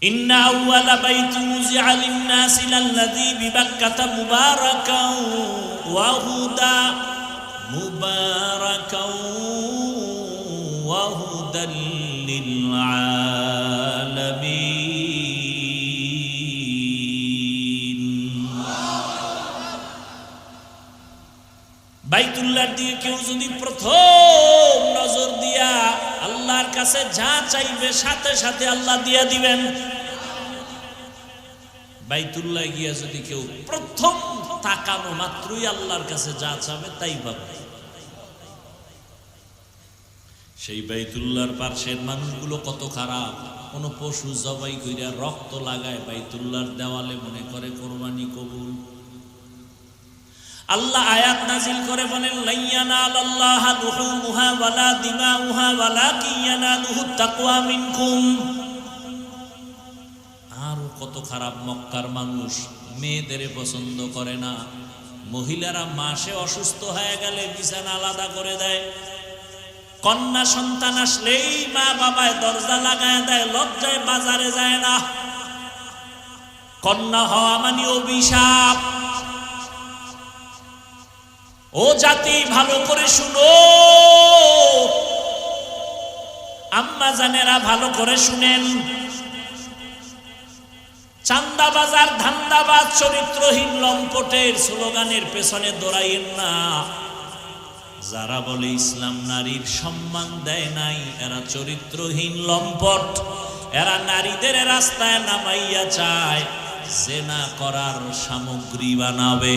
ইন্না আউওয়ালা বাইতিন উযিআ লিন-নাসি লাল্লাযী বিবাক্কাতা মুবারাকাও ওয়া হুদা ওয়া হুদাল লিল আলামিন। বাইতুল্লাহর দিকে কেউ যদি প্রথম নজর দিয়া আল্লাহর কাছে যা চাইবে সাথে সাথে আল্লাহ দিয়া দিবেন। বাইতুল্লাহ গিয়া যদি কেউ প্রথম তাকানো মাত্রই আল্লাহর কাছে যা চাবে তাই পাবে। সেই বাইতুল্লাহর পাশের মানুষগুলো কত খারাপ, কোন পশু জবাই কইরা রক্ত লাগায় বাইতুল্লাহর দেওয়ালে, মনে করে কোরবানি কবুল। আল্লাহ আয়াত নাজিল করে বলেন, লাইয়ানালাল্লাহা লুহুমুহা ওয়ালা দিমাউহা ওয়ালাকিন ইয়ানালুহুত তাকওয়া মিনকুম। আর কত খারাপ মক্কার মানুষ, মেয়েদের পছন্দ করে না। মহিলারা মাসে অসুস্থ হয়ে গেলে বিছানা আলাদা করে দেয়। কন্যা সন্তান আসলেই মা বাবায় দরজা লাগায় দেয়, লজ্জায় বাজারে যায় না। কন্যা হওয়া মানে অভিশাপ। ও জাতি, ভালো করে শুনো, আম্মা জানেরা ভালো করে শুনেন। চান্দাবাজার, ধান্দাবাজ, চরিত্রহীন লম্পটের স্লোগানের পেছনে দৌড়াইয়েন না। যারা বলে ইসলাম নারীর সম্মান দেয় নাই, এরা চরিত্রহীন লম্পট। এরা নারীদের রাস্তায় নামাইয়া চায় জেনা করার সামগ্রী বানাবে।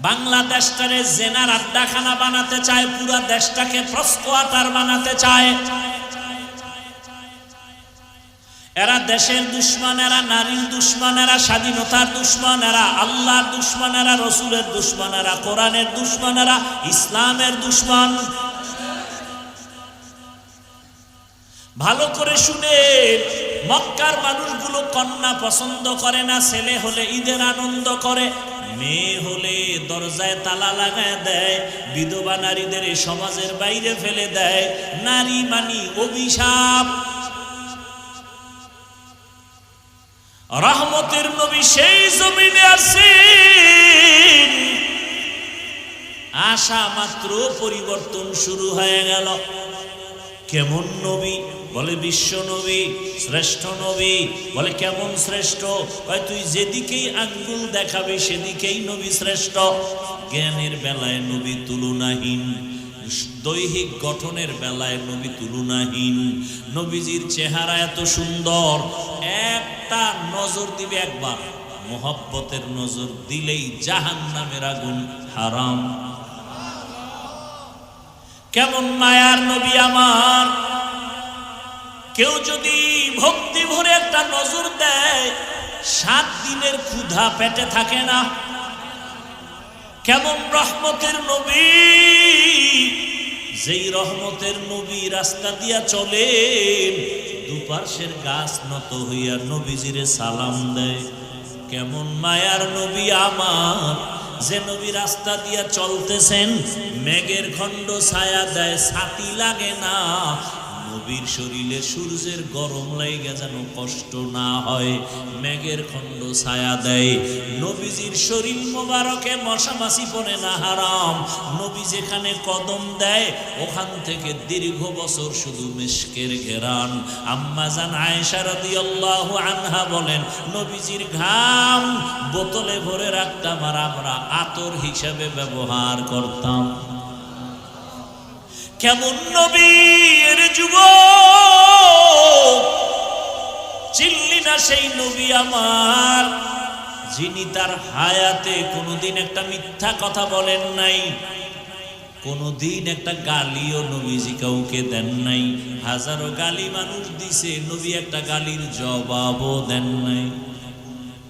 বাংলাদেশটারে জেনার আড্ডাখানা বানাতে চায়, পুরা দেশটাকে প্রস্কোয়াটার বানাতে চায়। এরা দেশের দুশ্মন, এরা নারীর দুশ্মন, এরা স্বাধীনতার দুশ্মন, এরা আল্লাহর দুশ্মন, এরা রসুলের দুশ্মন, এরা কোরআনের দুশ্মন, এরা ইসলামের দুশ্মন। ভালো করে শুনে, মক্কার মানুষগুলো কন্যা পছন্দ করে না। ছেলে হলে ঈদের আনন্দ করে, মেয়ে হলে দরজায় তালা লাগায় দেয়। বিধবা নারীদের সমাজের বাইরে ফেলে দেয়। নারী মানি অভিশাপ। রহমতের নবী সেই জমিনে আসেন, আসা মাত্র পরিবর্তন শুরু হয়ে গেল। কেমন নবী? বলে বিশ্ব নবী, শ্রেষ্ঠ নবী। বলে কেমন শ্রেষ্ঠ? কয় তুই যেদিকেই আঙ্গুল দেখাবি সেদিকেই নবী শ্রেষ্ঠ। জ্ঞানের বেলায় নবী তুলনাহীন, দৈহিক গঠনের বেলায় নবী তুলনাহীন। নবীজির চেহারা এত সুন্দর, একটা নজর দিবে একবার, মোহব্বতের নজর দিলেই জাহান্নামের আগুন হারাম। কেমন মায়ার নবী আমার! কেউ যদি ভক্তি ভরে একটা নজর দেয়, 7 দিনের ক্ষুধা পেটে থাকে না। কেমন রহমতের নবী! যেই রহমতের নবী রাস্তা দিয়া চলেন, দুপাশের গাছ নত হইয়া নবীজিরে সালাম দেয়। কেমন মায়ার নবী আমার! যে নবী রাস্তা দিয়া চলতেছেন, মেঘের খণ্ড ছায়া দেয়, ছাতি লাগে না। নবীর শরীরে সূর্যের গরম লাগে যেন কষ্ট না হয়, মেঘের খণ্ড ছায়া দেয়। নবীজির শরীর মোবারকে মশা মাছি পড়ে না, হারাম। নবী যেখানে কদম দেয়, ওখান থেকে দীর্ঘ বছর শুধু মিশকের ঘেরান। আম্মা জান আয়েশা রাদিয়াল্লাহু আনহা বলেন, নবীজির ঘাম বোতলে ভরে রাখতাম আর আমরা আতর হিসাবে ব্যবহার করতাম। কেমন নবীর যুবক! চিনলি না সেই নবী আমার, যিনি তার হায়াতে কোনোদিন একটা মিথ্যা কথা বলেন নাই, কোনোদিন একটা গালিও নবীজি কাউকে দেন নাই। হাজারো গালি মানুষ দিছে, নবী একটা গালির জবাবও দেন নাই।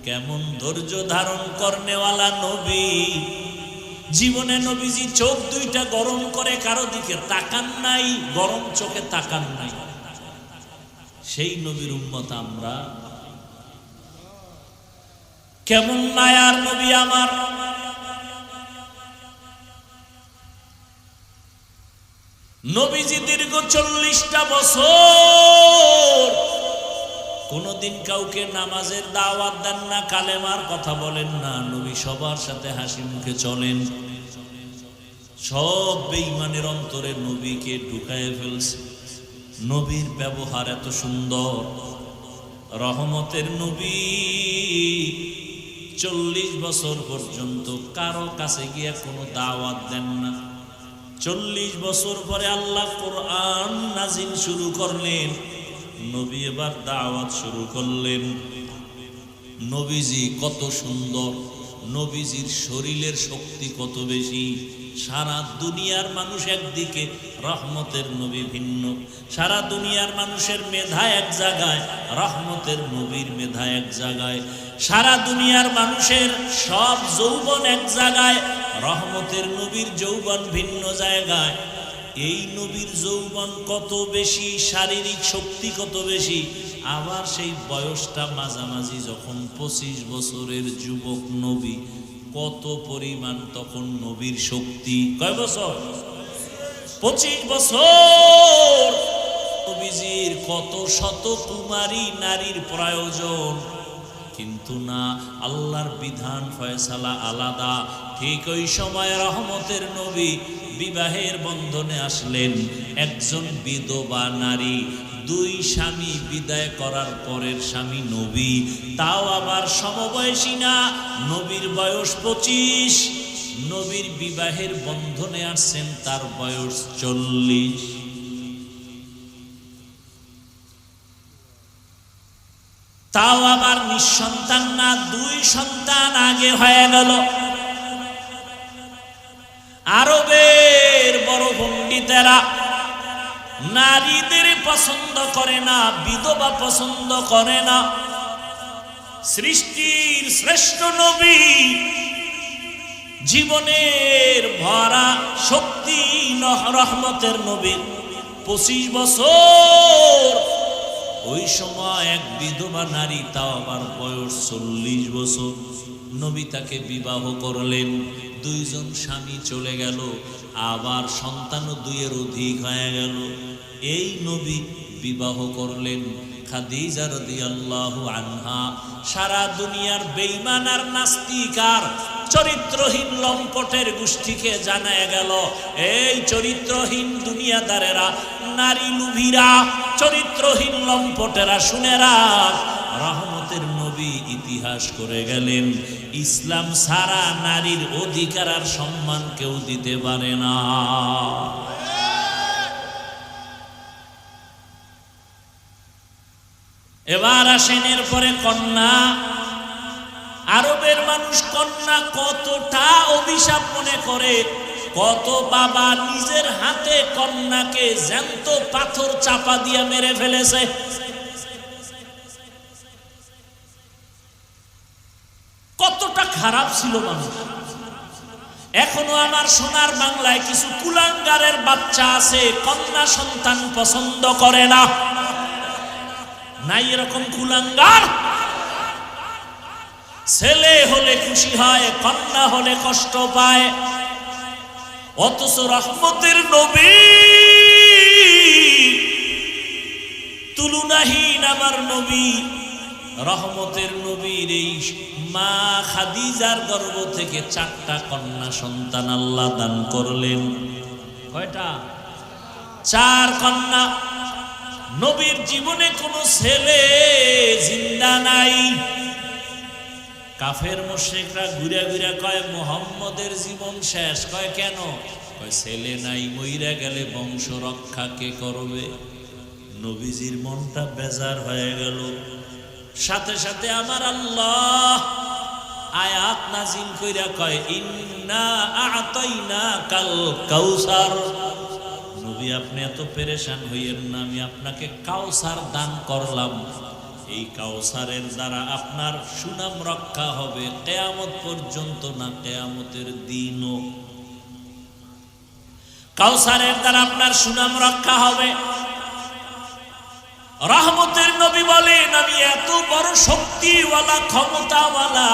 কেমন ধৈর্য ধারণ করনেওয়ালা নবী! জীবনে নবীজি চোখ দুইটা গরম করে কারো দিকে তাকান নাই, গরম চোখে তাকান নাই। সেই নবীর উম্মত আমরা। কেমন মায়ার নবী আমার! নবীজি দীর্ঘ 40টা বছর কোনোদিন কাউকে নামাজের দাওয়াত দেন না, কালেমার কথা বলেন না। নবী সবার সাথে হাসি মুখে চলেন। সব বেঈমানের অন্তরে নবীকে ঢুকায়ে ফেলছে। নবীর ব্যবহার এত সুন্দর। রহমতের নবী 40 বছর পর্যন্ত কারো কাছে গিয়ে কোনো দাওয়াত দেন না। 40 বছর পরে আল্লাহ কোরআন নাজিল শুরু করলেন। নবী এবার দাওয়াত শুরু করলেন। নবীজি কত সুন্দর, নবীজির শরীরের শক্তি কত বেশি। সারা দুনিয়ার মানুষ একদিকে, রহমতের নবী ভিন্ন। সারা দুনিয়ার মানুষের মেধা এক জায়গায়, রহমতের নবীর মেধা এক জায়গায়। সারা দুনিয়ার মানুষের সব যৌবন এক জায়গায়, রহমতের নবীর যৌবন ভিন্ন জায়গায়। এই নবীর যৌবন কত বেশি, শারীরিক শক্তি কত বেশি। আবার সেই বয়সটা মাঝামাঝি, যখন 25 বছরের যুবক নবী, কত পরিমাণ তখন নবীর শক্তি। কয় বছর? 25 বছর। নবীজির কত শত কুমারী নারীর প্রয়োজন, কিন্তু না, আল্লাহর বিধান ফয়সালা আলাদা। ঠিক ওই সময় রহমতের নবী বিবাহের বন্ধনে আসলেন। একজন বিধবা নারী, 2 স্বামী বিদায় করার পরের স্বামী নবী, তাও আবার সমবয়সী না, নবীর বয়স 25। নবীর বিবাহের বন্ধনে আসছেন, তার বয়স 40। তাও আবার নিঃসন্তান না, 2 সন্তান আগে হয়ে গেল। আরবের বড় পণ্ডিতেরা নারীদের পছন্দ করে না, বিধবা পছন্দ করে না। সৃষ্টির শ্রেষ্ঠ নবী, জীবনের ভরা শক্তি রহমতের নবী, 25 বছর। ওই সময় এক বিধবা নারী, তাও আবার বয়স 40 বছর। নবী তাকে বিবাহ করলেন। 2 জন স্বামী চলে গেল, আবার সন্তানও 2-এর অধিক হয়ে গেল। এই নবী বিবাহ করলেন খাদিজা রাদিয়াল্লাহু আনহা। সারা দুনিয়ার বেঈমান আর নাস্তিক আর চরিত্রহীন লম্পটের গোষ্ঠীকে জানায় গেল, এই চরিত্রহীন দুনিয়াদারেরা, নারী লুভিরা, চরিত্রহীন লম্পটেরা, শুনে রাখ, রহমতের নবী ইতিহাস করে গেলেন, ইসলাম ছাড়া নারীর অধিকার আর সম্মান কেউ দিতে পারে না। এবার আসেন এরপরে কন্যা। আরবের মানুষ কন্যা কতটা অভিশাপ মনে করে। কত বাবা নিজের হাতে কন্যাকে জ্যান্ত পাথর চাপা দিয়ে মেরে ফেলেছে। কতটা খারাপ ছিল মানুষ। এখনো আমার সোনার বাংলায় কিছু কুলাঙ্গারের বাচ্চা আছে, কন্যা সন্তান পছন্দ করে না। নাই এরকম কুলাঙ্গার? ছেলে হলে খুশি হয়, কন্যা হলে কষ্ট পায়। অথচ রহমতের নবী, তুলনাহীন আমার নবী, রহমতের নবীর এই মা খাদিজার গর্ভ থেকে 4টা কন্যা সন্তান আল্লাহ দান করলেন। কয়টা? 4 কন্যা। নবীর জীবনে কোনো ছেলে জিন্দা নাই। কাফের মুশরিকরা ঘুরে ঘুরে কয় মুহাম্মদের জীবন শেষ। কয় কেন? কয় ছেলে নাই, মইরা গেলে বংশ রক্ষা কে করবে? নবীজির মনটা বেজার হয়ে গেল। সাথে সাথে আমার আল্লাহ আয়াত নাজিল কইরা কয় ইন্না আ'তাইনাকাল কাউসার। নবী আপনি এত পেরেশান হইয়েন না, আমি আপনাকে কাউসার দান করলাম। এই কাউসারের দ্বারা আপনার সুনাম রক্ষা হবে কিয়ামত পর্যন্ত, না কিয়ামতের দিনও। কাউসারের দ্বারা আপনার সুনাম রক্ষা হবে। রহমতের নবী বলেন আমি এত বড় শক্তিওয়ালা, ক্ষমতাওয়ালা,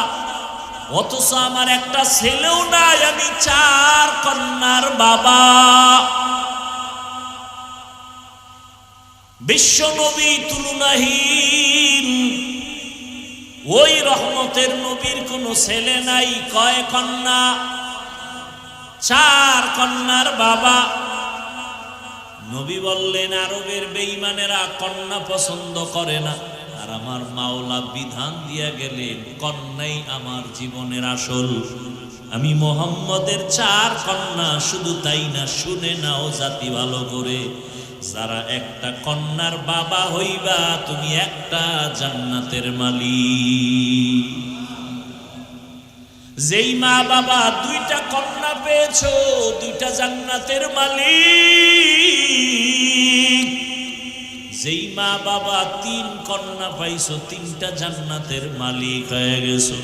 অথচ আমার একটা ছেলেও নাই, আমি 4 কন্যার বাবা। বিশ্ব নবী তুলনাহীন ওই রহমতের নবীর কোনো ছেলে নাই, কয় কন্যা? 4 কন্যার বাবা। নবী বললেন আরবের বেঈমানেরা কন্যা পছন্দ করে না, আর আমার মাওলা বিধান দিয়া গেলেন কন্যাই আমার জীবনের আসল। আমি মুহাম্মদের 4 কন্যা, শুধু তাই না, শুনে নাও জাতি ভালো করে, যারা একটা কন্যার বাবা হইবা তুমি একটা জান্নাতের মালিক। যেই মা বাবা 2টা কন্যা পেয়েছো, 2টা জান্নাতের মালিক। যেই মা বাবা 3 কন্যা পাইছো, 3টা জান্নাতের মালিক হয়ে গেছো।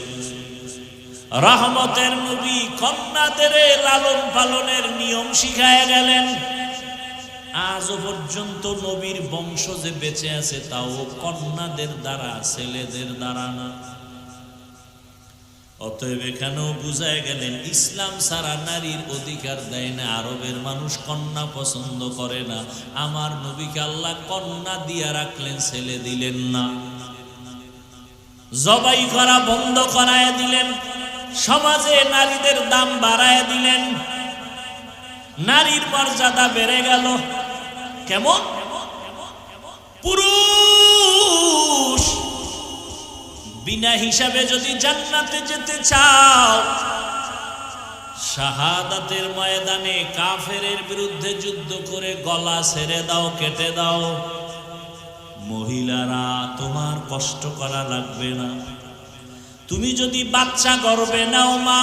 রহমতের নবী কন্যাদের লালন পালনের নিয়ম শিখায় গেলেন। আজও পর্যন্ত নবীর বংশ যে বেঁচে আছে তাও কন্যাদের দ্বারা, ছেলেদের দ্বারা না। অতএব এখানেও বুঝায় গেলেন ইসলাম ছাড়া নারীর অধিকার দেয় না। আরবের মানুষ কন্যা পছন্দ করে না, আমার নবীকে আল্লাহ কন্যা দিয়া রাখলেন, ছেলে দিলেন না। জবাই করা বন্ধ করায় দিলেন, সমাজে নারীদের দাম বাড়ায় দিলেন, নারীর মর্যাদা বেড়ে গেল। কেমন? পুরুষ বিনা হিসাবে যদি জান্নাতে যেতে চাও, শাহাদাতের ময়দানে কাফেরের বিরুদ্ধে যুদ্ধ করে গলা ছেড়ে দাও, কেটে দাও। মহিলারা তোমার কষ্ট করা লাগবে না। তুমি যদি বাচ্চা গর্ভে নাও মা,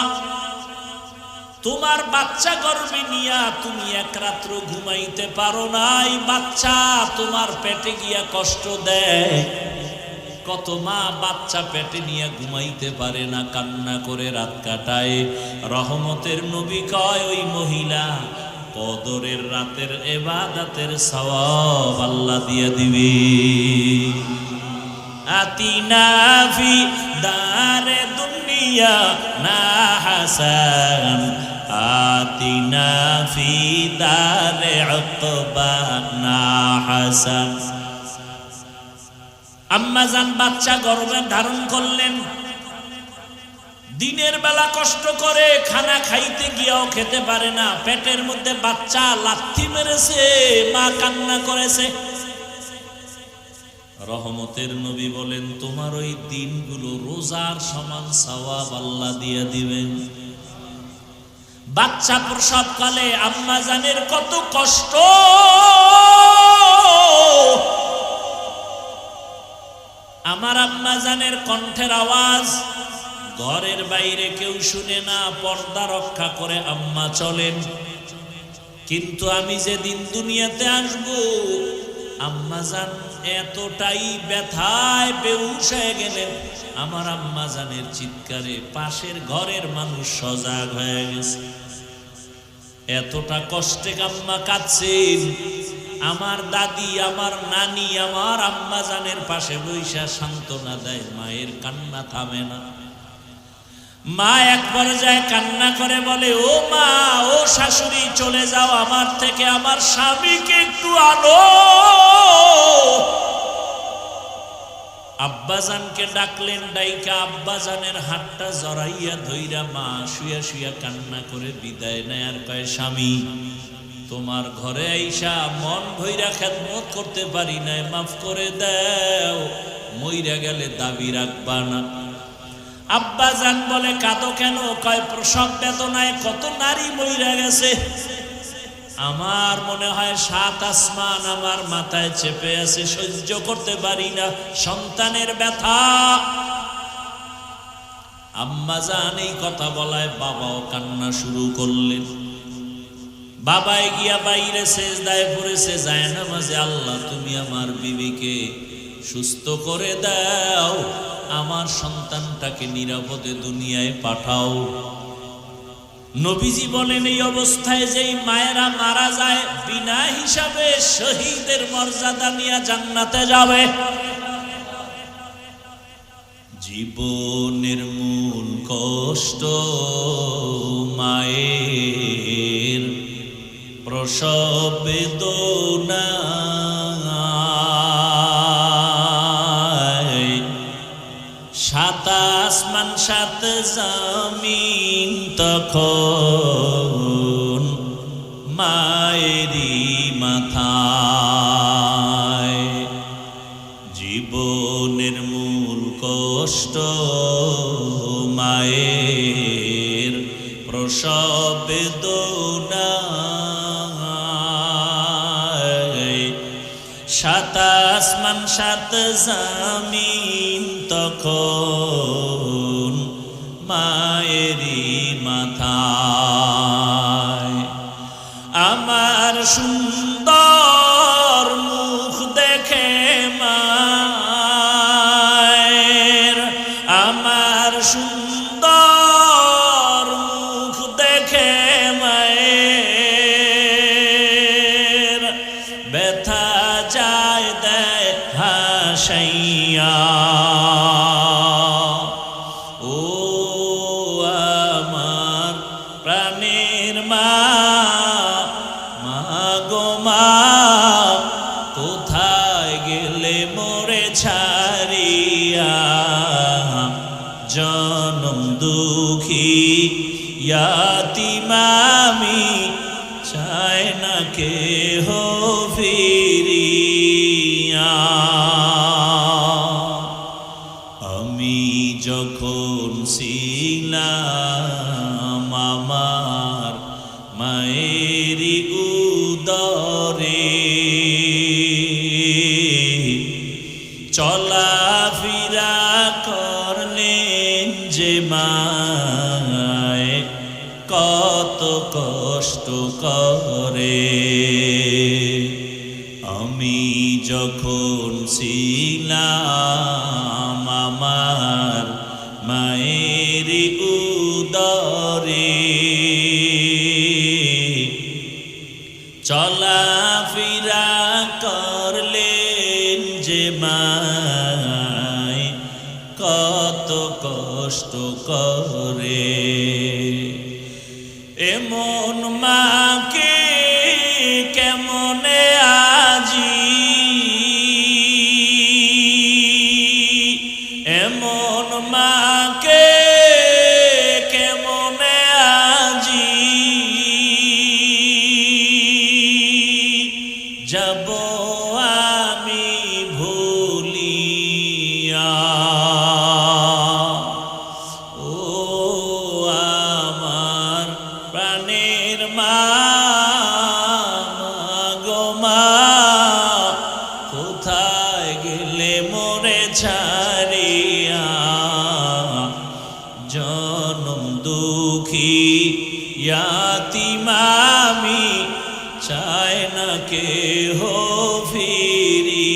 তোমার বাচ্চা গর্ভে নিয়া তুমি 1 রাত্র ঘুমাইতে পারো না, এই বাচ্চা তোমার পেটে গিয়া কষ্ট দেয়। কত মা বাচ্চা পেটে নিয়ে ঘুমাইতে পারে না, কান্না করে রাত কাটায়। রহমতের নবী কয় ওই মহিলা কদরের রাতের ইবাদতের সওয়াব আল্লাহ দিয়ে দিবে। আতিনা ফি দারে দুনিয়া না হাসান, আতিনা ফি দারে উকবা না হাসান। আম্মাজান বাচ্চা গর্ভে ধারণ করলেন, দিনের বেলা কষ্ট করে খানা খাইতে গিয়েও খেতে পারে না, পেটের মধ্যে বাচ্চা লাথি মেরেছে, মা কান্না করেছে। রহমতের নবী বলেন তোমার ওই দিনগুলো রোজার সমান সওয়াব আল্লাহ দিয়ে দিবেন। বাচ্চা প্রসবকালে আম্মাজানের কত কষ্ট, আমার আম্মাজানের কণ্ঠের আওয়াজ ঘরের বাইরে কেউ শুনে না, পর্দা রক্ষা করে আম্মা চলেন। কিন্তু আমি যেদিন দুনিয়াতে আসব, আম্মাজান এতটাই ব্যথায় বেহুশ হয়ে গেলেন, আমার আম্মাজানের চিৎকারে পাশের ঘরের মানুষ সজাগ হয়ে গেছে। এতটা কষ্টে আম্মা কাঁদছেন। আমার দাদি, আমার নানি, আমার আম্মাজানের পাশে বৈশা সান্ত্বনা দেয়, মায়ের কান্না থামে না। মা এক পর্যায়ে কান্না করে বলে, ও মা, ও শাশুড়ি, চলে যাও আমার থেকে, আমার স্বামীকে একটু আনো। আব্বাজানকে ডাকলেন, ডাইকা আব্বাজানের হাতটা জড়াইয়া ধইরা মা শুয়া শুয়া কান্না করে বিদায় নেয়। আর কয়, স্বামী, তোমার ঘরে আইসা মন ভইরা খেদমত করতে পারি নাই, মাফ করে দাও, মইরা গেলে দাবি রাখবা না। আব্বাজান বলে, কাঁদো কেন? কয়, প্রসব বেদনায় কত নারী মইরা গেছে, আমার মনে হয় 7 আসমান আমার মাথায় চেপে আছে, সহ্য করতে পারি না সন্তানের ব্যথা। আম্মাজান এই কথা বলায় বাবাও কান্না শুরু করলেন। বাবাই গিয়া বাইরে সেজদায় পড়েছে, যায় না মাঝে, আল্লাহ তুমি আমার বিবিকে সুস্থ করে দাও, আমার সন্তানটাকে নিরাপদে দুনিয়ায় পাঠাও। নবীজি বলেন এই অবস্থায় যেই মায়েরা মারা যায়, বিনা হিসাবে শহীদের মর্যাদা নিয়ে জান্নাতে যাবে। জীবনের মূল কষ্ট মায়ের প্রসব বেদনা, সাত জমিন তখন মায়েরই মাথায়। জীবনের মূল কষ্ট মায়ের প্রসব বেদনায়। সাত আসমান সাত জমিন তখন মায়েরই মাথায়। আমার সুন্দর মুখ দেখে মায়ের, আমার সুন্দর মুখ দেখে মায়ের ব্যথা যায় দেয় হাসাইয়া। ও আমার প্রাণের মা, মা গো মা, কোথায় গেলে মোরে ছাড়িয়া? জনম দুঃখী ইয়াতীম আমি, চাই না কেহ ফিরিয়া। আমি যখন ছিলাম আমার মায়েরই উদরে, চলাফেরা করলেন যে মায় কত কষ্ট করে। আমি যখন ছিলাম আমার মায়েরই উদরে, চলাফেরা করলেন যে মায় কত কষ্ট করে। এমন মাকে কেমনে আজি, এমন মাকে কেমনে আজি যাব আমি ভুলিয়া। ও আমার প্রাণের মা, গো মা, কোথায় গেলে মোরে ছাড়িয়া? জনম দুঃখী ইয়াতীম আমি, চাই না কেহ ফিরিয়া।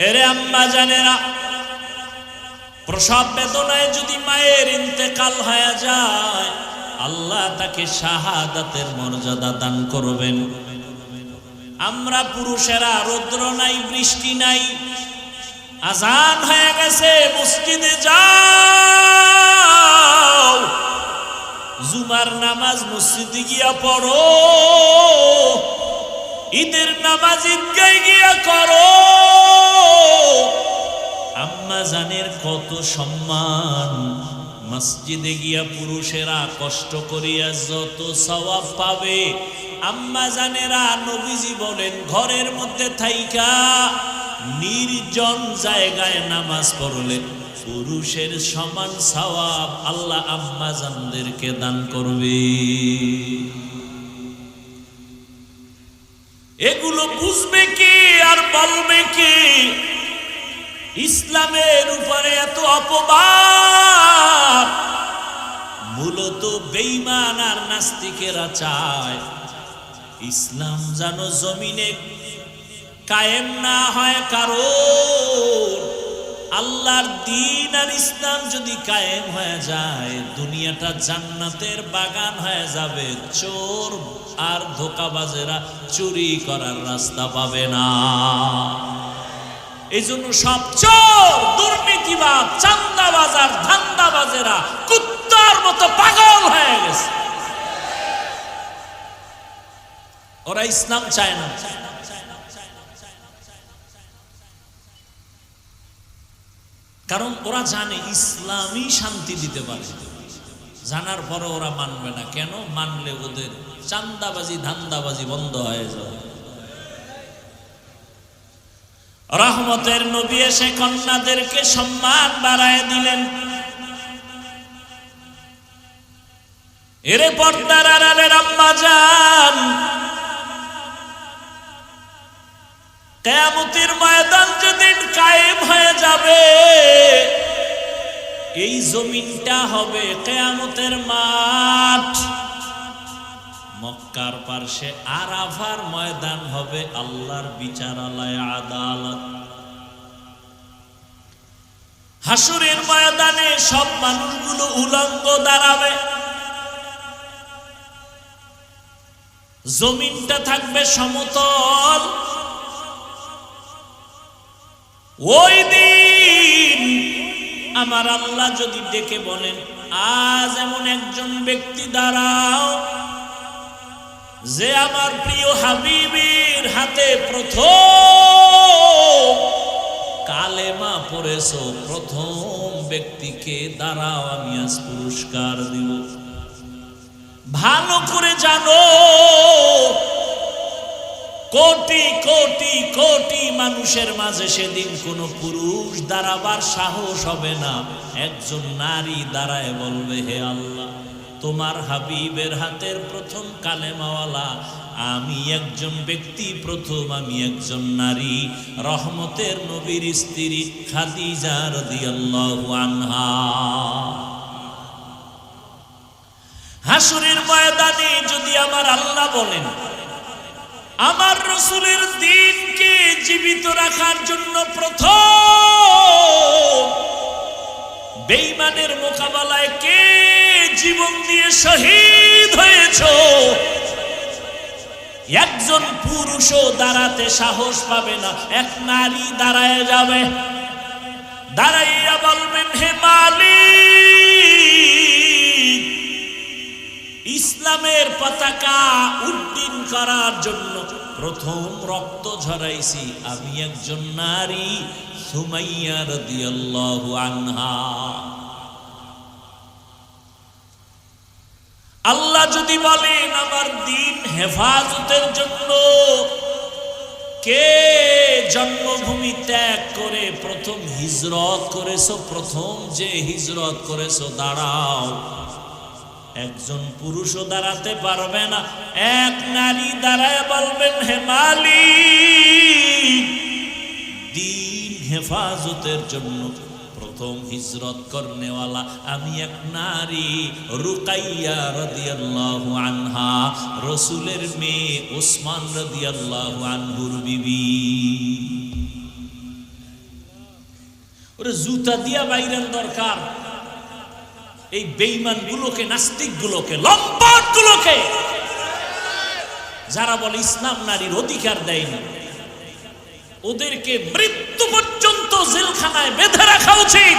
এরে আম্মা জানেরা, প্রসব বেদনায় যদি মায়ের ইন্তেকাল হয়ে যায়, আল্লাহ তাকে শাহাদাতের মর্যাদা দান করবেন। আমরা পুরুষেরা রৌদ্র নাই, বৃষ্টি নাই, আজান হয়ে গেছে, মসজিদে যাও, জুমার নামাজ মসজিদে গিয়া পড়ো, ঈদের নামাজ ঈদগায় গিয়া করো। আম্মা জানের কত সম্মান। মসজিদে গিয়া পুরুষেরা কষ্ট করিয়া যত সওয়াব পাবে, আম্মা জানেরা নবীজি বলেন ঘরের মধ্যে থাইকা নির্জন জায়গায় নামাজ পড়লে পুরুষের সমান সওয়াব আল্লাহ আম্মা জানদেরকে দান করবে। এগুলো বুঝবে কি আর বলবে কি? ইসলামের উপরে এত অপবাদ মূলত বেঈমান আর নাস্তিকেরা চায় ইসলাম যেন জমিনে কায়েম না হয়। কারণ আল্লাহর দ্বীন আর ইসলাম যদি কায়েম হয়ে যায়, দুনিয়াটা জান্নাতের বাগান হয়ে যাবে। চোর আর ধোঁকাবাজেরা চুরি করার রাস্তা পাবে না। এই জন্য সব চোর, দুর্নীতিবাজ, চাঁদাবাজ আর ধান্দাবাজেরা কুত্তার মতো পাগল হয়ে গেছে। ওরা ইসলাম চায় না। কারণ ওরা জানে ইসলামই শান্তি দিতে পারে, জানার পরে ওরা মানবে না। কেন মানলে ওদের চান্দাবাজি ধান্দাবাজি বন্ধ হয়ে যাবে। রহমতের নবী এসে কন্যাদেরকে সম্মান বাড়ায় দিলেন। এরে পর্দার আড়ালের আম্মা জান, কিয়ামতের ময়দান যেদিন কায়েম হয়ে যাবে, এই জমিনটা হবে কিয়ামতের মাঠ। মক্কার পার্শ্বে আরাফার ময়দান হবে আল্লাহর বিচারালয়, আদালত। হাসরের ময়দানে সব মানুষগুলো উলঙ্গ দাঁড়াবে, জমিনটা থাকবে সমতল। ওই দিন আমার আল্লাহ যদি ডেকে বলেন, আজ এমন একজন ব্যক্তি দাঁড়াও যে আমার প্রিয় হাবিবের হাতে প্রথম কালেমা পড়েছো, প্রথম ব্যক্তিকে দাঁড়াও, আমি আজ পুরস্কার দিব। ভালো করে জানো, কোটি কোটি কোটি মানুষের মাঝে সেদিন কোনো পুরুষ দাঁড়াবার সাহস হবে না। একজন নারী দাঁড়ায় বলবে, হে আল্লাহ, তোমার হাবিবের হাতের প্রথম কালেমাওয়ালা আমি একজন ব্যক্তি, প্রথম আমি একজন নারী, রহমতের নবীর স্ত্রী খাদিজা রাদিয়াল্লাহু আনহা। হাসরের ময়দানে যদি আমার আল্লাহ বলেন, আমার রাসূলের দ্বীনকে জীবিত রাখার জন্য প্রথম বেঈমানের মোকাবেলায় কে জীবন দিয়ে শহীদ হয়েছো, একজন পুরুষও দাঁড়াতে সাহস পাবে না, এক নারী দাঁড়ায় যাবে। দাঁড়াইয়া বলবেন, হে মালিক, ইসলামের পতাকা উড্ডীন করার জন্য প্রথম রক্ত ঝরাইছি আমি একজন নারী, সুমাইয়া রাদিয়াল্লাহু আনহা। আল্লাহ যদি বলেন, আমার দ্বীন হেফাজতের জন্য কে জন্মভূমি ত্যাগ করে প্রথম হিজরত করেছো, প্রথম যে হিজরত করেছো, দাঁড়াও। একজন পুরুষও দাঁড়াতে পারবে না, এক নারী দাঁড়ায় বলবেন, হে মালিক, দ্বীন হেফাজতের জন্য প্রথম হিজরত করনেওয়ালা আমি এক নারী, রুকাইয়া রাদিয়াল্লাহু আনহা, রাসূলের মেয়ে, ওসমান রাদিয়াল্লাহু আনহুর বিবি। ওরে জুতা দিয়া বাইরের দরকার এই বেঈমান গুলোকে, নাস্তিক গুলোকে, লম্পট গুলোকে, যারা বলে ইসলাম নারীর অধিকার দেয় না, ওদেরকে মৃত্যু পর্যন্ত জেলখানায় বেঁধে রাখা উচিত।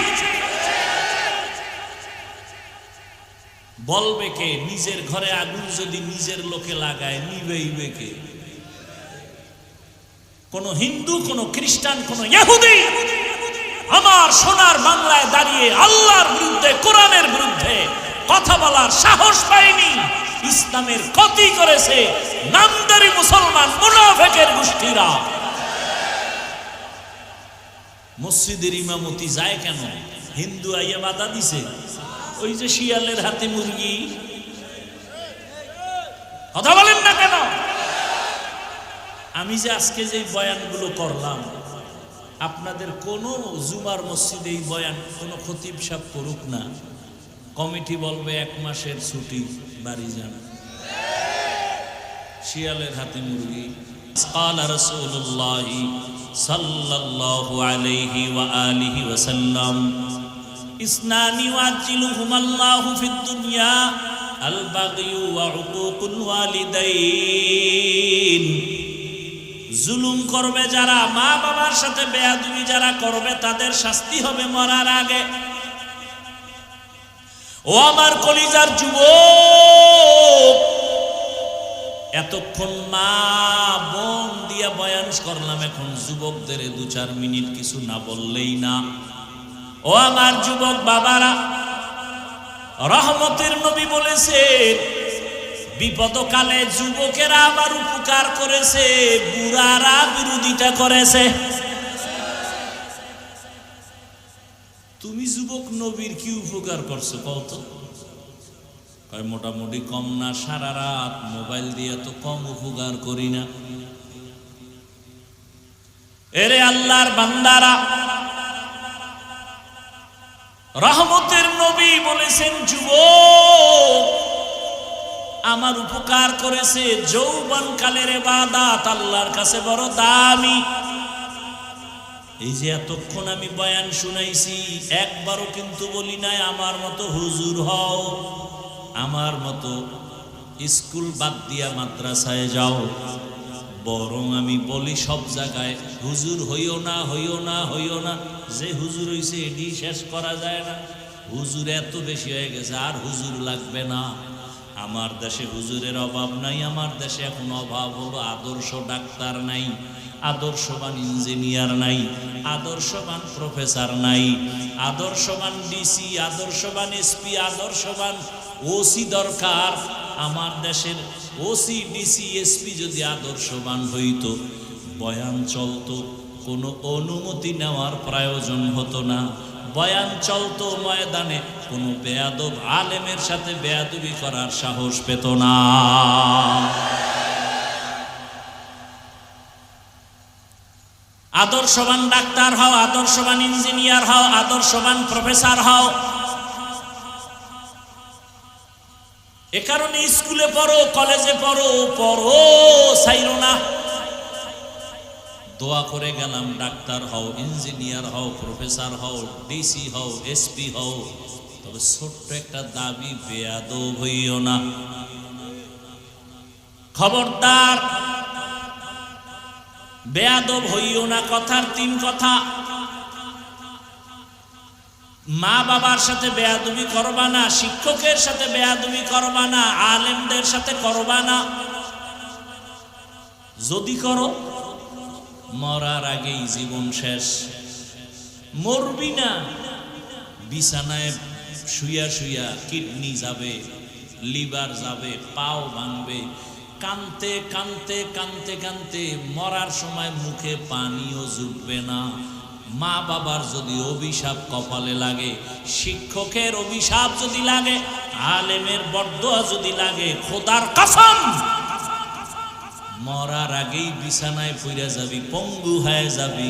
বলবে কে? নিজের ঘরে আগুন যদি নিজের লোকে লাগায়, নিবেইবে কে? কোন হিন্দু, কোন খ্রিস্টান, কোন ইহুদি আমার সোনার বাংলায় দাঁড়িয়ে আল্লাহর বিরুদ্ধে, কোরআনের বিরুদ্ধে কথা বলার সাহস পায়নি। ইসলামের ক্ষতি করেছে নামদারি মুসলমান মুনাফিকের গোষ্ঠীরা। মসজিদের ইমামতি যায় কেন? হিন্দু আইয়া বাধা দিছে, ওই যে শিয়ালের হাতে মুরগি। কথা বলেন না কেন? আমি যে আজকে যে বয়ানগুলো করলাম, আপনাদের কোনো জুমার মসজিদে এই বয়ান কোনো খতিব সাহেব করুক না, কমিটি বলবে 1 মাসের ছুটি, বাড়ি যান। শিয়ালের হাতে মুরগি। قال رسول الله صلى الله عليه وآله وسلم اثنان يعجلهما الله في الدنيا البغي وعقوق الوالدين। জুলুম করবে যারা, মা বাবার সাথে বেয়াদবি যারা করবে, তাদের শাস্তি হবে মরার আগে। ও আমার কলিজার যুবক, এতক্ষণ মা বোন দিয়া বয়ান করলাম, এখন যুবকদের 2-4 মিনিট কিছু না বললেই না। ও ও আমার যুবক বাবারা, রহমতের নবী বলেছেন বিপদকালে যুবকেরা আমার উপকার করেছে, বুড়ারা বিরোধিতা করেছে। তুমি যুবক নবীর কি উপকার করছো কত? মোটামুটি কম না, সারা রাত মোবাইল দিয়ে তো কম উপকার করি না। এরে আল্লাহর বান্দারা, রহমতের নবী বলেছেন যুবক আমার উপকার করেছে। যৌবন কালের ইবাদত আল্লাহর কাছে বড় দামি। এই যে এতক্ষণ আমি বয়ান শুনাইছি, একবারও কিন্তু বলি নাই আমার মতো হুজুর হও, আমার মতো স্কুল বাদ দিয়া মাদ্রাসায় যাও। বরং আমি বলি সব জায়গায় হুজুর হইও না, হইও না, হইও না। যে হুজুর হইছে এটি শেষ করা যায় না। হুজুর এত বেশি হয়ে গেছে, আর হুজুর লাগবে না। আমার দেশে হুজুরের অভাব নাই। আমার দেশে এখন অভাব হলো আদর্শ ডাক্তার নাই, আদর্শবান ইঞ্জিনিয়ার নাই, আদর্শবান প্রফেসর নাই, আদর্শবান ডিসি, আদর্শবান এসপি, আদর্শবান ওসি দরকার। আমার দেশের ওসি ডিসি এসপি যদি আদর্শবান হইতো, বয়ান চলতো, কোনো অনুমতি নেওয়ার প্রয়োজন হতো না। বয়ান চলতো ময়দানে, কোনো বেয়াদব আলেমের সাথে বেয়াদবি করার সাহস পেত না। আদর্শবান ডাক্তার হও, আদর্শবান ইঞ্জিনিয়ার হও, আদর্শবান প্রফেসর হও। এ কারণে স্কুলে পড়ো, কলেজে পড়ো, পড়ো ছাইরো না। দোয়া করে গেলাম, ডাক্তার হও, ইঞ্জিনিয়ার হও, প্রফেসর হও, ডিসি হও, এসপি হও, তবে ছোট্ট একটা দাবি, বেয়াদব হইও না। খবরদার, বেয়াদব হইও না। কথার তিন কথা। মা বাবার সাথে বেয়াদবি করবা না, শিক্ষকের সাথে বেয়াদবি করবা না, আলেমদের সাথে করবা না। যদি করো, মরার আগেই জীবন শেষ। মরবি না, বিছানায় শুইয়া শুইয়া কিডনি যাবে, লিভার যাবে, পাও ভাঙবে। কানতে কানতে কানতে কানতে মরার সময় মুখে পানিও জুটবে না। মা বাবার যদি অভিশাপ কপালে লাগে, শিক্ষকের অভিশাপ যদি লাগে, আলেমের বরদোয়া যদি লাগে, খোদার কসম মরার আগেই বিছানায় পইরা যাবি, পঙ্গু হয়ে যাবি।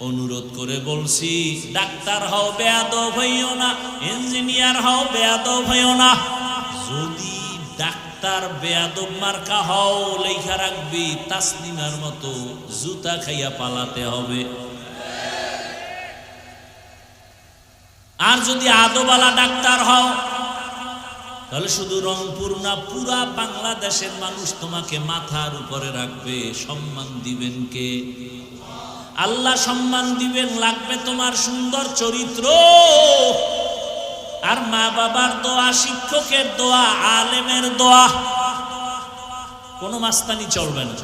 অনুরোধ করে বলছি, ডাক্তার হও, বেয়াদব হইও না, ইঞ্জিনিয়ার হও, বেয়াদব হইও না। যদি ডাক্তার বেয়াদব মার্কা হও, লেখা রাখবি তাসলিমার মতো জুতা খাইয়া পালাতে হবে। আর যদি আদবালা ডাক্তার হও, তাহলে শুধু রংপুর না, পুরা বাংলাদেশের মানুষ তোমাকে মাথার উপরে রাখবে। সম্মান দিবেন কে? আল্লাহ সম্মান দিবেন। লাগবে তোমার সুন্দর চরিত্র, আর মা বাবার দোয়া, শিক্ষকের দোয়া, আলেমের দোয়া। কোনো মাস্তানি চলবে না।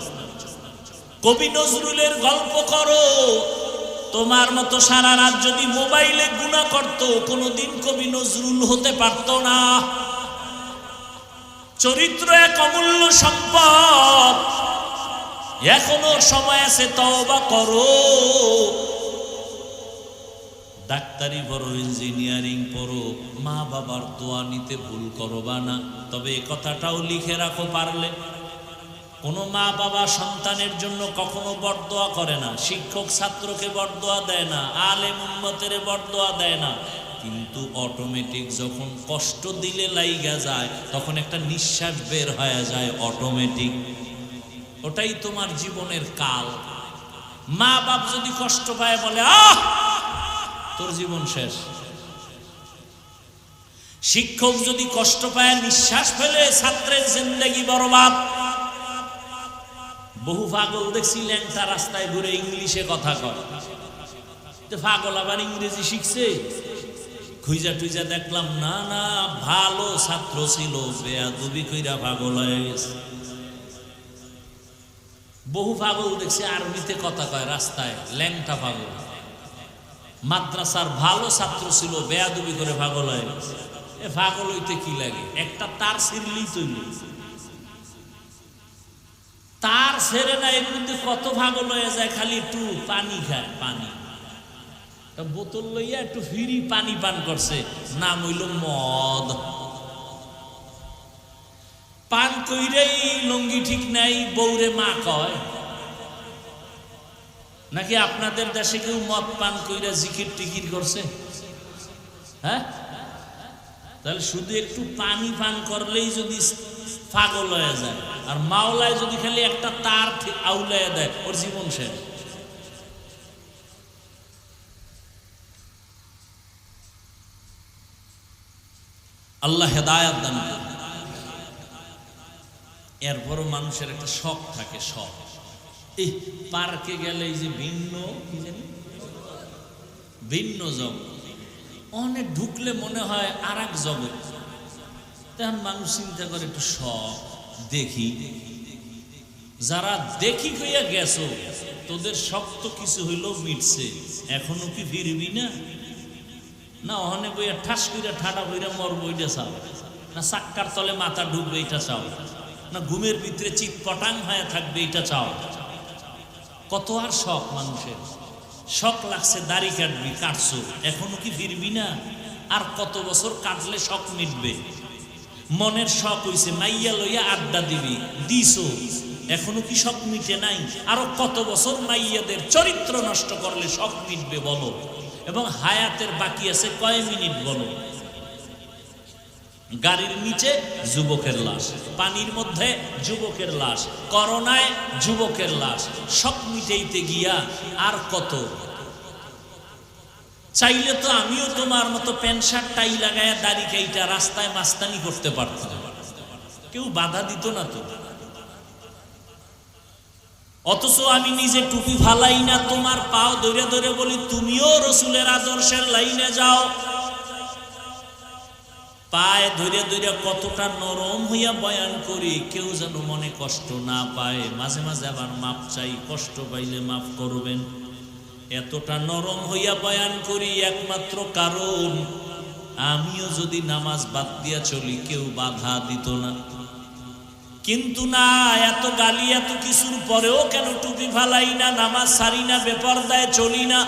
কবি নজরুলের গল্প করো। তোমার মতো সারা রাত যদি মোবাইলে গুনাহ করত, কোনোদিন কবি নজরুল হতে পারত না। চরিত্র এক অমূল্য সম্পদ। এখনো সময় আছে, তওবা করো। ডাক্তারি পড়ো, ইঞ্জিনিয়ারিং পড়ো, মা বাবার দোয়া নিতে ভুল করবা না। তবে এই কথাটাও লিখে রাখো পারলে, কোনো মা বাবা সন্তানের জন্য কখনো বরদোয়া করে না। শিক্ষক ছাত্রকে বরদোয়া দেয় না, আলেম উম্মতের বরদোয়া দেয় না। কিন্তু অটোমেটিক যখন কষ্ট দিলে লাইগা যায়, তখন একটা নিঃশ্বাস বের হয়ে যায় অটোমেটিক। ওটাই তোমার জীবনের কাল। মা বাপ যদি কষ্ট পায়, বলে আহ, তোর জীবন শেষ। শিক্ষক যদি কষ্ট পায়, নিঃশ্বাস ফেলে, ছাত্রের জিন্দেগি বরবাদ। বহু পাগল দেখছি ল্যাংটা রাস্তায় ঘুরে ইংলিশে কথা কয়। পাগল আবার ইংরেজি শিখছে। খুঁজা টুইজা দেখলাম, না না, ভালো ছাত্র ছিল, বেয়াদবি কইরা পাগল হয়ে গেছে। বহু পাগল দেখছি আরবিতে কথা কয় রাস্তায়, ল্যাংটা পাগল। মাদ্রাসার ভালো ছাত্র ছিল, বেয়াদবি করে পাগল হয়ে গেছে। এ পাগল হইতে কি লাগে, একটা তার ছিঁড়লেই তৈল, তার ছেড়ে না, এর মধ্যে কত পাগল হয়ে যায়, খালি একটু পানি খায়, পানি বোতল লইয়া একটু ফ্রি পানি পান করছে, নাম হইল মদ। পান কইরেই লঙ্গি ঠিক নাই, বউরে মা কয়। নাকি আপনাদের দেশে কেউ মদ পান কইরা জিকির টিকির করছে? হ্যাঁ, তাহলে শুধু একটু পানি পান করলেই যদি পাগল হয়ে যায়, আর মাওলায় যদি খালি একটা তার আউলাইয়া দেয়, ওর জীবন শেষ। আল্লাহ হেদায়েত দান করেন। এরপরও মানুষের একটা শখ থাকে, শখ। এই পার্কে গেলে এই যে ভিন্ন কি জানি ভিন্ন জগৎ, অনেক ঢুকলে মনে হয় আর এক জগৎ। তখন মানুষ চিন্তা করে একটু শখ দেখি। যারা দেখি কইয়া গেছো, তোদের শখ তো কিছু হইলেও মিটছে, এখনো কি ফিরবি না? না ওখানে বইয়া ঠাস কইরা ঠাডা বইরা মরবো এটা চাও, না চাক্কার তলে মাথা ঢুকবে এটা চাও, না ঘুমের ভিতরে চিৎ পটাং হয়ে থাকবে এটা চাও? কত আর শখ মানুষের। শখ লাগছে দাড়ি কাটবি, কাটছো, এখনো কি ফিরবি না? আর কত বছর কাটলে শখ মিটবে? মনের শখ হইছে মাইয়া লইয়া আড্ডা দিবি, দিছো, এখনো কি শখ মিটে নাই? আরো কত বছর মাইয়াদের চরিত্র নষ্ট করলে শখ মিটবে বলো? এবং হায়াতের বাকি আছে কয় মিনিট বলো? গাড়ির নিচে যুবকের লাশ, পানির মধ্যে যুবকের লাশ, করোনায় যুবকের লাশ, শখ মিটাইতে গিয়া আর কত? চাইলে তো আমিও তোমার মতো প্যান্ট শার্ট টাই লাগায়া দাড়ি কাইটা রাস্তায় মাস্তানি করতে পারতাম, কেউ বাধা দিত না তো। অথচ আমি নিজে টুপি ফালাই না, তোমার পাও ধরে ধরে বলি তুমিও রসুলের আদর্শের লাইনে যাও। পায়ে ধরে ধরে কতটা নরম হইয়া বয়ান করি, কেউ যেন মনে কষ্ট না পায়। মাঝে মাঝে আবার মাপ চাই, কষ্ট পাইলে মাফ করবেন। এতটা নরম হইয়া বয়ান করি একমাত্র কারণ আমিও যদি নামাজ বাদ দিয়া চলি কেউ বাধা দিত না। কিন্তু না, এত গালি এত কিছুর পরেও কেন টুপি ফালাই না, নামাজ সারি না, বেপরদায় চলি না?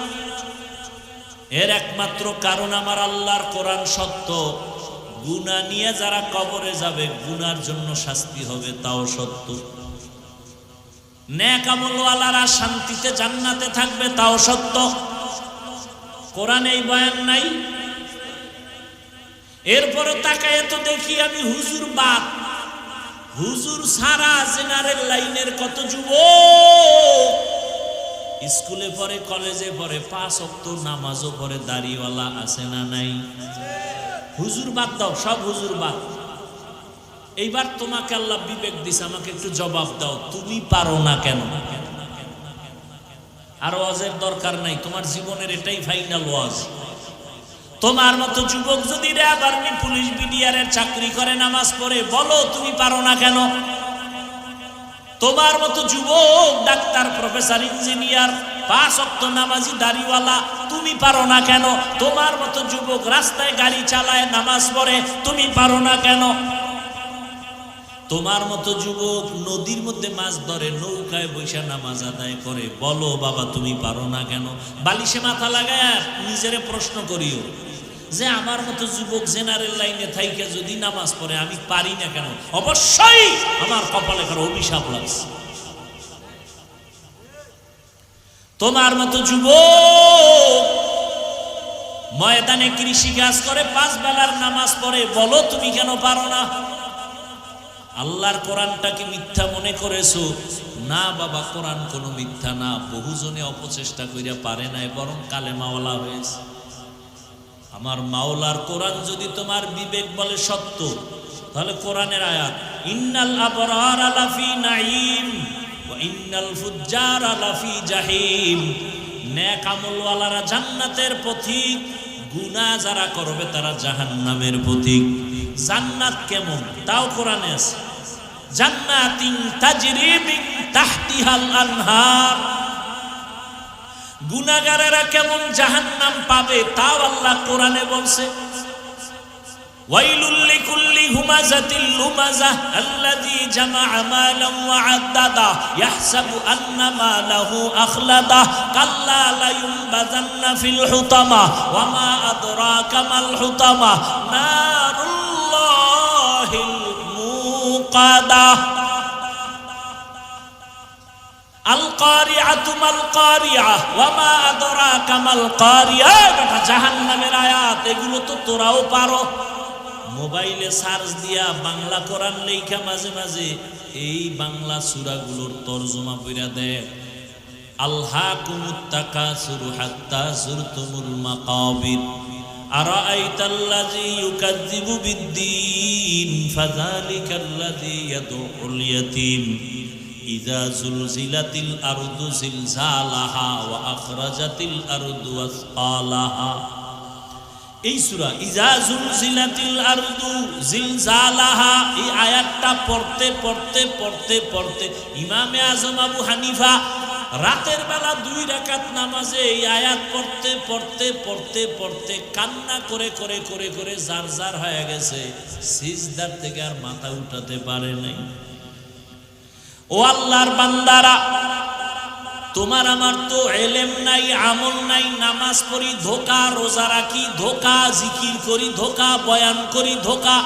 এর একমাত্র কারণ আমার আল্লাহর কোরআন সত্য। গুনাহ নিয়ে যারা কবরে যাবে গুনার জন্য শাস্তি হবে, তাও সত্য। নেক আমলওয়ালারা শান্তিতে জান্নাতে থাকবে, তাও সত্য। কোরআনে এই বয়ান নাই? এরপরে তাকায় তো দেখি আমি হুজুর বাদ, হুজুর সারা জেনারেল লাইনের কত যুবক স্কুলে পড়ে, কলেজে পড়ে, 5 ওয়াক্ত নামাজও পড়ে, দাড়িওয়ালা আছে না নাই? হুজুর বাদ দাও, সব হুজুর বাদ। এইবার তোমাকে আল্লাহ বিবেক দিছে, আমাকে একটু জবাব দাও, তুমি পারো না কেন? আর ওয়াজের দরকার নাই, তোমার জীবনের এটাই ফাইনাল ওয়াজ। তোমার মতো যুবক যদি র্যাব, আর্মি, পুলিশ, বিডিআরের চাকরি করে, নামাজ পড়ে, বলো তুমি পারো না কেন? তোমার মতো যুবক ডাক্তার, প্রফেসর, ইঞ্জিনিয়ার, 5 ওয়াক্ত নামাজি, দাড়িওয়ালা, তুমি পারো না কেন? তোমার মতো যুবক রাস্তায় গাড়ি চালায়, নামাজ পড়ে, তুমি পারো না কেন? তোমার মতো যুবক নদীর মধ্যে মাছ ধরে, নৌকায় বৈশা নামাজ আদায় করে, বলো বাবা তুমি পারো না কেন? বালিশে মাথা লাগায় নিজেরে প্রশ্ন করিও যে আমার মতো যুবক জেনারেল লাইনে থাইকে যদি নামাজ পড়ে আমি পারি না কেন? অবশ্যই আমার কপালে কারো অভিশাপ লাগছে। তোমার মতো যুবক ময়দানে কৃষি কাজ করে, 5 বেলার নামাজ পড়ে, বলো তুমি কেন পারো না? আল্লাহর কোরআনটাকে মিথ্যা মনে করেছো? না বাবা, কোরআন কোনো মিথ্যা না। বহুজনে অপচেষ্টা কইরা পারে নাই, বরং কালেমাওয়ালা হয়েছে। আমার মাওলার কোরআন যদি তোমার বিবেক বলে সত্য, তাহলে কোরআনের আয়াত ইন্নাল আবরার লাফি নাঈম ওয়া ইন্নাল ফুজ্জার লাফি জাহিম, নেক আমলওয়ালারা জান্নাতের পথিক, গুনাহ যারা করবে তারা জাহান্নামের পথিক। জান্নাত কেমন তাও কোরআনে আছে, জান্নাতিন তাজরি মিন তাহতিহাল আনহার, গুনাহগারেরা কেমন জাহান্নাম পাবে তাও আল্লাহ কোরআনে বলছে। ওয়াইলুল লিকুল্লি হুমাযাতিল লুমাযাহ আল্লাযী জামাআ মালান ওয়া আদ্দাদা ইয়াহসাবু আন্না মালাহু আখলাদা কাল্লা লা ইউনবাযান্না ফিল হুতামা ওয়া মা আদরাকা মাল হুতামা নারুল্লাহিল মুকাদা আল কারিআতু মাল কারিআ ওয়া মা আদরাকা মাল কারিআ। এটা জাহান্নামের আয়াত, এগুলো তো তোরাও পারো। মোবাইলে সার্চ দিয়া বাংলা কোরআন লেখা মাঝে মাঝে এই বাংলা সূরাগুলোর তরজমা কইরা দেয়। আলহাকুমুত তাকাসুরু হাত্তা যুরতুমুল মাকাবির আরাআইতাল্লাযী ইউকাযযিবু বিদ্দীন ফাযালিকাল্লাযী ইয়াদউল ইয়াতীম ইযা যুলজিলাতিল আরদু জিলজালাহা ওয়া আখরাজাতিল আরদু আসকালাহা। এই সূরা ইযা যুলজিলাতিল আরদু জিলজালাহা, এই আয়াতটা পড়তে পড়তে পড়তে পড়তে ইমামে আজম আবু হানিফা রাতের বেলা 2 রাকাত নামাজে এই আয়াত পড়তে পড়তে পড়তে পড়তে কান্না করে করে করে করে জার জার হয়ে গেছে, সিজদার থেকে আর মাথা উঠাতে পারে নাই। ও আল্লাহর বান্দারা, তোমার আমার তো ইলম নাই, আমল নাই, নামাজ পড়ি ধোঁকা, রোজা রাখি ধোঁকা, জিকির করি ধোঁকা, বয়ান করি ধোঁকা।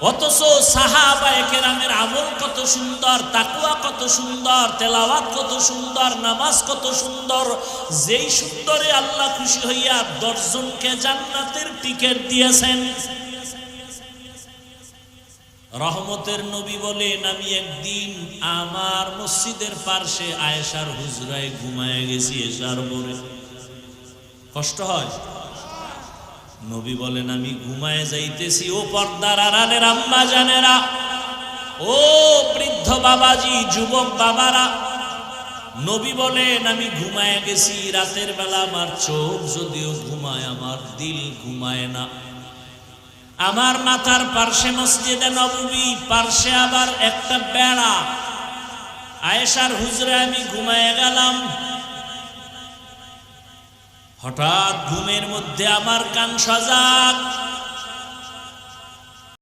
অথচ সাহাবায়ে কেরামের আমল কত সুন্দর, তাকওয়া কত সুন্দর, তেলাওয়াত কত সুন্দর, নামাজ কত সুন্দর। যেই সুন্দরে আল্লাহ খুশি হইয়া 10 জনকে জান্নাতের টিকিট দিয়েছেন। রহমতের নবী বলেন, আমি একদিন আমার মসজিদের পাশে আয়েশার হুজরায় ঘুমায় গেছি এশার পরে। কষ্ট হয়? নবী বলেন, আমি ঘুমায় যাইতেছি। ও পর্দার আড়ালের আম্মা জানেরা, ও বৃদ্ধ বাবাজি, যুবক বাবারা, নবী বলেন আমি ঘুমায় গেছি রাতের বেলা। আমার চোখ যদিও ঘুমায়, আমার দিল ঘুমায় না। আমার মাথার পার্শ্বে মসজিদে নববী, পার্শ্বে আবার একটা বেড়া। আয়েশার হুজরায় আমি ঘুমায় গেলাম। হঠাৎ ঘুমের মধ্যে আমার কান সজাগ।